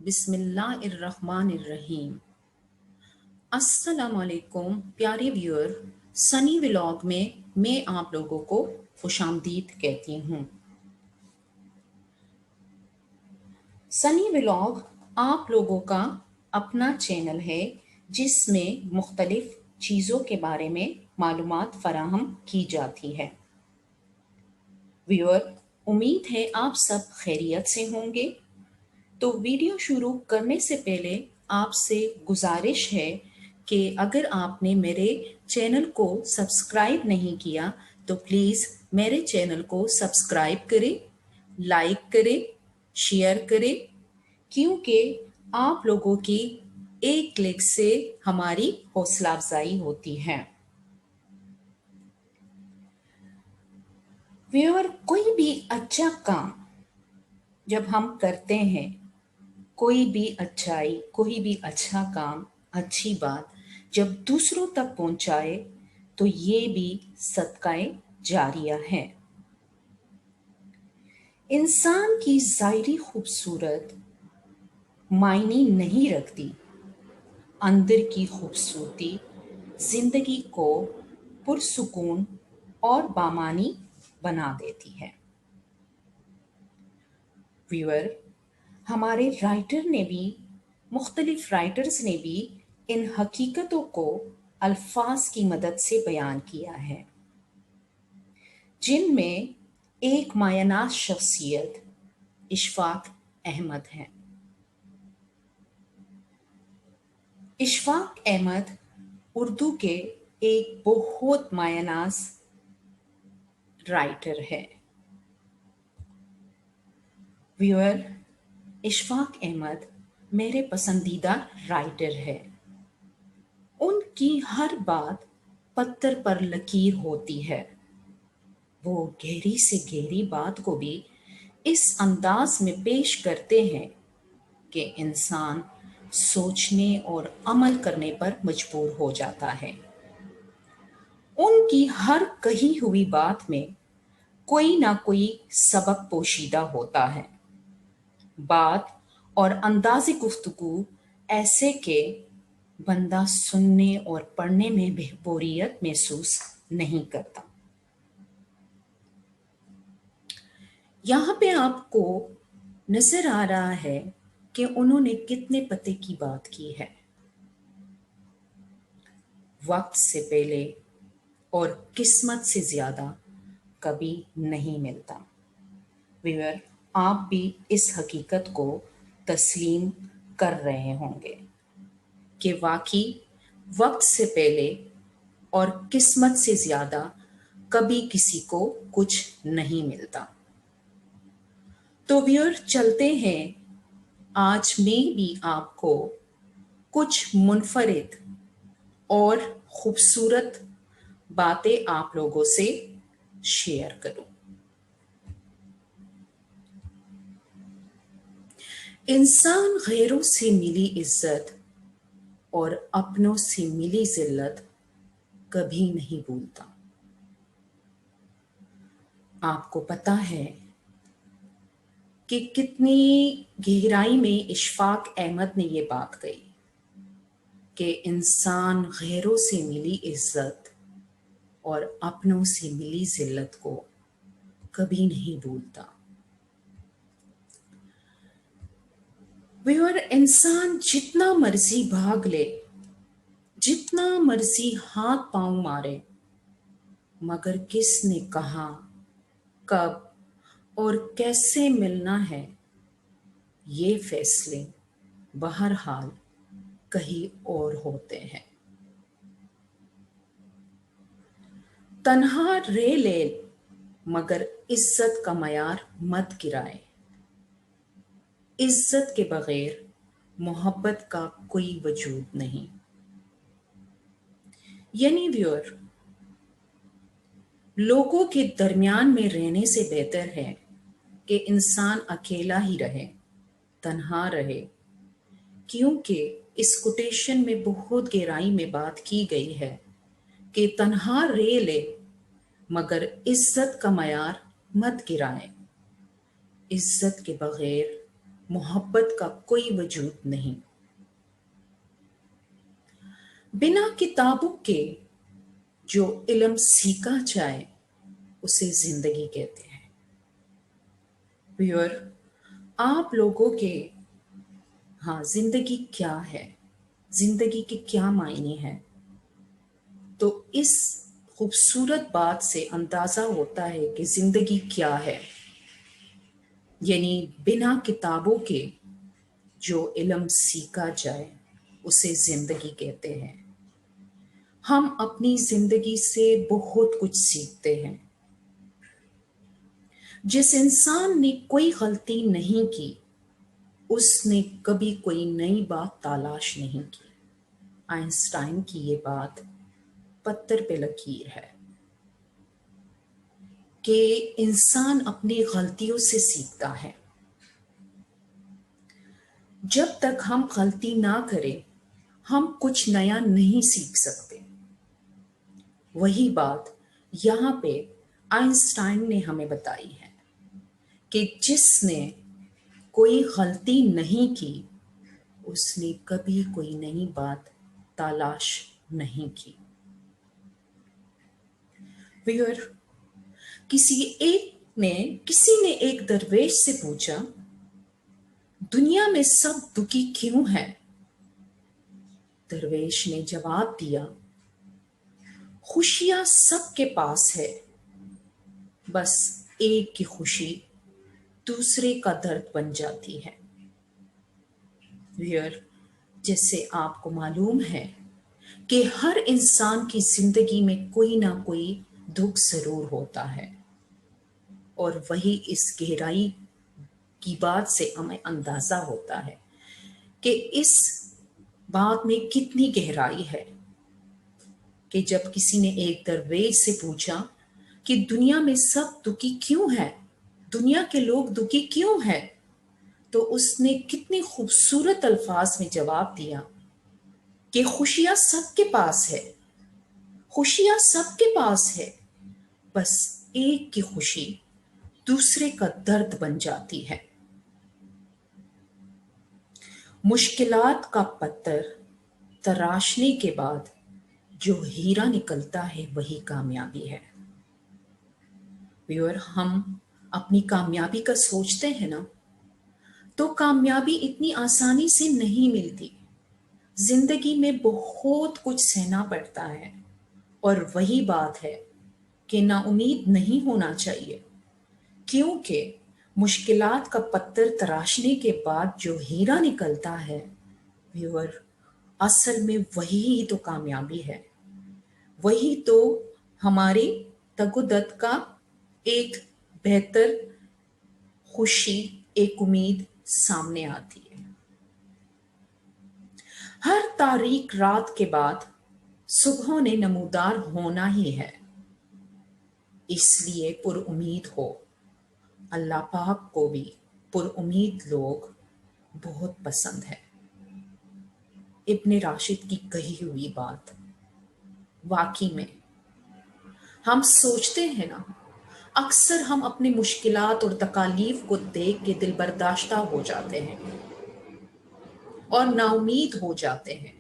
بسم اللہ الرحمن الرحیم۔ السلام علیکم پیارے ویور، سنی ولاگ میں آپ لوگوں کو خوش آمدید کہتی ہوں۔ سنی ولاگ آپ لوگوں کا اپنا چینل ہے جس میں مختلف چیزوں کے بارے میں معلومات فراہم کی جاتی ہے۔ ویور، امید ہے آپ سب خیریت سے ہوں گے۔ تو ویڈیو شروع کرنے سے پہلے آپ سے گزارش ہے کہ اگر آپ نے میرے چینل کو سبسکرائب نہیں کیا تو پلیز میرے چینل کو سبسکرائب کریں، لائک کریں، شیئر کریں، کیونکہ آپ لوگوں کی ایک کلک سے ہماری حوصلہ افزائی ہوتی ہے۔ ویور، کوئی بھی اچھا کام جب ہم کرتے ہیں، کوئی بھی اچھائی، کوئی بھی اچھا کام، اچھی بات جب دوسروں تک پہنچائے تو یہ بھی صدقہ جاریہ ہے۔ انسان کی ظاہری خوبصورت معنی نہیں رکھتی، اندر کی خوبصورتی زندگی کو پرسکون اور بامانی بنا دیتی ہے۔ ویور، ہمارے مختلف رائٹرز نے بھی ان حقیقتوں کو الفاظ کی مدد سے بیان کیا ہے، جن میں ایک مایہ ناز شخصیت اشفاق احمد ہے۔ اشفاق احمد اردو کے ایک بہت مایہ ناز رائٹر ہے۔ ویور، اشفاق احمد میرے پسندیدہ رائٹر ہے۔ ان کی ہر بات پتھر پر لکیر ہوتی ہے۔ وہ گہری سے گہری بات کو بھی اس انداز میں پیش کرتے ہیں کہ انسان سوچنے اور عمل کرنے پر مجبور ہو جاتا ہے۔ ان کی ہر کہی ہوئی بات میں کوئی نہ کوئی سبق پوشیدہ ہوتا ہے۔ بات اور انداز گفتگو ایسے کہ بندہ سننے اور پڑھنے میں بوریت محسوس نہیں کرتا۔ یہاں پہ آپ کو نظر آ رہا ہے کہ انہوں نے کتنے پتے کی بات کی ہے۔ وقت سے پہلے اور قسمت سے زیادہ کبھی نہیں ملتا۔ ویور، آپ بھی اس حقیقت کو تسلیم کر رہے ہوں گے کہ واقعی وقت سے پہلے اور قسمت سے زیادہ کبھی کسی کو کچھ نہیں ملتا۔ تو ویور، چلتے ہیں، آج میں بھی آپ کو کچھ منفرد اور خوبصورت باتیں آپ لوگوں سے شیئر کروں۔ انسان غیروں سے ملی عزت اور اپنوں سے ملی ذلت کبھی نہیں بھولتا۔ آپ کو پتا ہے کہ کتنی گہرائی میں اشفاق احمد نے یہ بات کہی کہ انسان غیروں سے ملی عزت اور اپنوں سے ملی ذلت کو کبھی نہیں بھولتا۔ ویور، انسان جتنا مرضی بھاگ لے، جتنا مرضی ہاتھ پاؤں مارے، مگر کس نے کہا، کب اور کیسے ملنا ہے، یہ فیصلے بہرحال کہیں اور ہوتے ہیں۔ تنہا رہ لے مگر عزت کا معیار مت گرائے، عزت کے بغیر محبت کا کوئی وجود نہیں۔ یعنی ویور، لوگوں کے درمیان میں رہنے سے بہتر ہے کہ انسان اکیلا ہی رہے، تنہا رہے، کیونکہ اس کوٹیشن میں بہت گہرائی میں بات کی گئی ہے کہ تنہا رہ لے مگر عزت کا معیار مت گرائے، عزت کے بغیر محبت کا کوئی وجود نہیں۔ بنا کتابوں کے جو علم سیکھا جائے اسے زندگی کہتے ہیں۔ ویور، آپ لوگوں کے ہاں زندگی کیا ہے، زندگی کے کیا معنی ہے؟ تو اس خوبصورت بات سے اندازہ ہوتا ہے کہ زندگی کیا ہے، یعنی بنا کتابوں کے جو علم سیکھا جائے اسے زندگی کہتے ہیں۔ ہم اپنی زندگی سے بہت کچھ سیکھتے ہیں۔ جس انسان نے کوئی غلطی نہیں کی اس نے کبھی کوئی نئی بات تلاش نہیں کی۔ آئنسٹائن کی یہ بات پتھر پہ لکیر ہے کہ انسان اپنی غلطیوں سے سیکھتا ہے۔ جب تک ہم غلطی نہ کریں ہم کچھ نیا نہیں سیکھ سکتے۔ وہی بات یہاں پہ آئنسٹائن نے ہمیں بتائی ہے کہ جس نے کوئی غلطی نہیں کی اس نے کبھی کوئی نئی بات تلاش نہیں کی۔ ویور، کسی نے ایک درویش سے پوچھا، دنیا میں سب دکھی کیوں ہے؟ درویش نے جواب دیا، خوشیاں سب کے پاس ہے، بس ایک کی خوشی دوسرے کا درد بن جاتی ہے۔ ویور، جیسے آپ کو معلوم ہے کہ ہر انسان کی زندگی میں کوئی نہ کوئی دکھ ضرور ہوتا ہے، اور وہی اس گہرائی کی بات سے ہمیں اندازہ ہوتا ہے کہ اس بات میں کتنی گہرائی ہے کہ جب کسی نے ایک درویش سے پوچھا کہ دنیا میں سب دکھی کیوں ہے، دنیا کے لوگ دکھی کیوں ہیں، تو اس نے کتنی خوبصورت الفاظ میں جواب دیا کہ خوشیاں سب کے پاس ہے، خوشیاں سب کے پاس ہے، بس ایک کی خوشی دوسرے کا درد بن جاتی ہے۔ مشکلات کا پتھر تراشنے کے بعد جو ہیرا نکلتا ہے وہی کامیابی ہے۔ ویور، ہم اپنی کامیابی کا سوچتے ہیں نا تو کامیابی اتنی آسانی سے نہیں ملتی۔ زندگی میں بہت کچھ سہنا پڑتا ہے، اور وہی بات ہے کہ نا امید نہیں ہونا چاہیے، کیونکہ مشکلات کا پتھر تراشنے کے بعد جو ہیرا نکلتا ہے ویور، اصل میں وہی تو کامیابی ہے، وہی تو ہماری تگدت کا ایک بہتر خوشی، ایک امید سامنے آتی ہے۔ ہر تاریک رات کے بعد صبحوں نے نمودار ہونا ہی ہے، اس لیے پر امید ہو۔ اللہ پاک کو بھی پر امید لوگ بہت پسند ہے۔ ابن راشد کی کہی ہوئی بات واقعی میں ہم سوچتے ہیں نا، اکثر ہم اپنی مشکلات اور تکالیف کو دیکھ کے دل برداشتہ ہو جاتے ہیں اور نا امید ہو جاتے ہیں،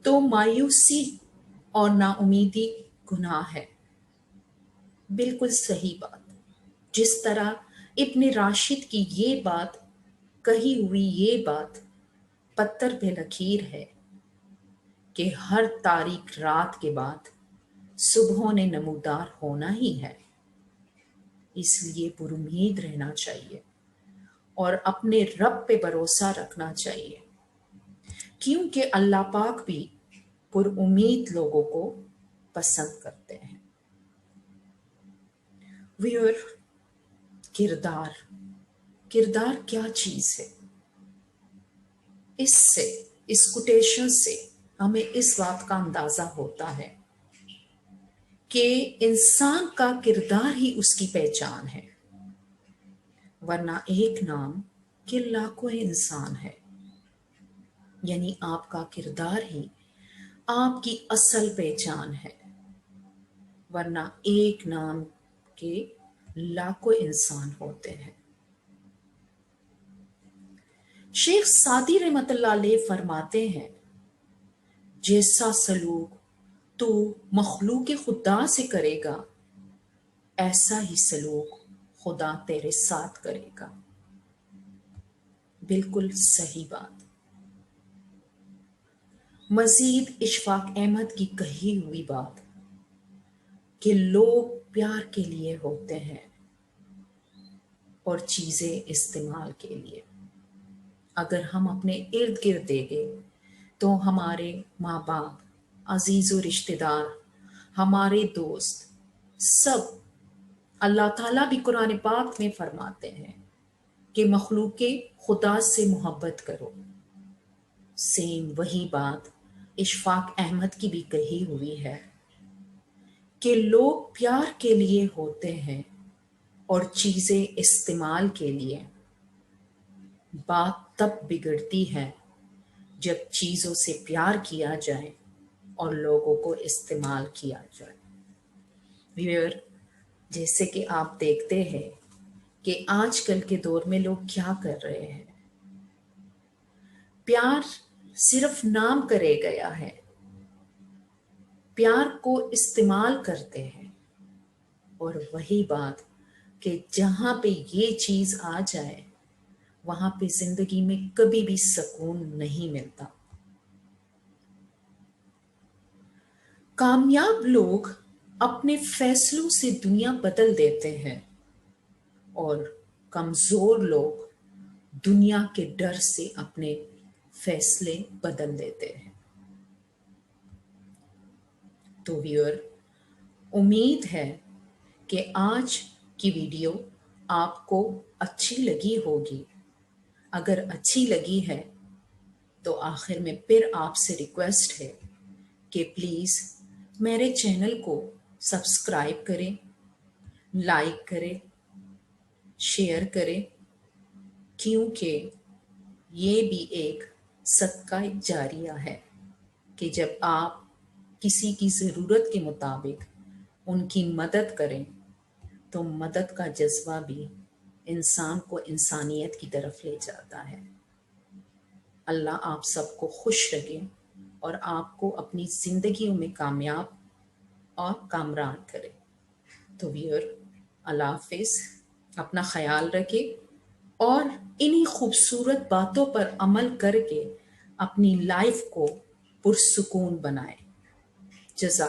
تو مایوسی اور نا امیدی گناہ ہے۔ بالکل صحیح بات، جس طرح ابن راشد کی یہ بات کہی ہوئی یہ بات پتھر پہ لکیر ہے کہ ہر تاریک رات کے بعد صبحوں نے نمودار ہونا ہی ہے، اس لیے پر امید رہنا چاہیے اور اپنے رب پہ بھروسہ رکھنا چاہیے، کیونکہ اللہ پاک بھی پر امید لوگوں کو پسند کرتے ہیں۔ ویور، کردار کیا چیز ہے؟ اس کوٹیشن سے ہمیں اس بات کا اندازہ ہوتا ہے کہ انسان کا کردار ہی اس کی پہچان ہے، ورنہ ایک نام کہ لاکھوں انسان ہے، یعنی آپ کا کردار ہی آپ کی اصل پہچان ہے، ورنہ ایک نام کے لاکھوں انسان ہوتے ہیں۔ شیخ سعدی رحمت اللہ علیہ فرماتے ہیں، جیسا سلوک تو مخلوق خدا سے کرے گا، ایسا ہی سلوک خدا تیرے ساتھ کرے گا۔ بالکل صحیح بات۔ مزید اشفاق احمد کی کہی ہوئی بات کہ لوگ پیار کے لیے ہوتے ہیں اور چیزیں استعمال کے لیے۔ اگر ہم اپنے ارد گرد دیکھیں تو ہمارے ماں باپ، عزیز و رشتہ دار، ہمارے دوست، سب اللہ تعالیٰ بھی قرآن پاک میں فرماتے ہیں کہ مخلوق خدا سے محبت کرو۔ سیم وہی بات اشفاق احمد کی بھی کہی ہوئی ہے کہ لوگ پیار کے لیے ہوتے ہیں اور چیزیں استعمال کے لیے۔ بات تب بگڑتی ہے جب چیزوں سے پیار کیا جائے اور لوگوں کو استعمال کیا جائے۔ ویور، جیسے کہ آپ دیکھتے ہیں کہ آج کل کے دور میں لوگ کیا کر رہے ہیں۔ پیار صرف نام کرے گیا ہے، پیار کو استعمال کرتے ہیں، اور وہی بات کہ جہاں پہ یہ چیز آ جائے وہاں پہ زندگی میں کبھی بھی سکون نہیں ملتا۔ کامیاب لوگ اپنے فیصلوں سے دنیا بدل دیتے ہیں اور کمزور لوگ دنیا کے ڈر سے اپنے فیصلے بدل دیتے ہیں۔ تو ویور، امید ہے کہ آج کی ویڈیو آپ کو اچھی لگی ہوگی۔ اگر اچھی لگی ہے تو آخر میں پھر آپ سے ریکویسٹ ہے کہ پلیز میرے چینل کو سبسکرائب کریں، لائک کریں، شیئر کریں، کیونکہ یہ بھی ایک صدقہ جاریہ ہے کہ جب آپ کسی کی ضرورت کے مطابق ان کی مدد کریں تو مدد کا جذبہ بھی انسان کو انسانیت کی طرف لے جاتا ہے۔ اللہ آپ سب کو خوش رکھے اور آپ کو اپنی زندگیوں میں کامیاب اور کامران کرے۔ تو ویور، اللہ حافظ، اپنا خیال رکھے اور انہی خوبصورت باتوں پر عمل کر کے اپنی لائف کو پرسکون بنائے۔ جزاک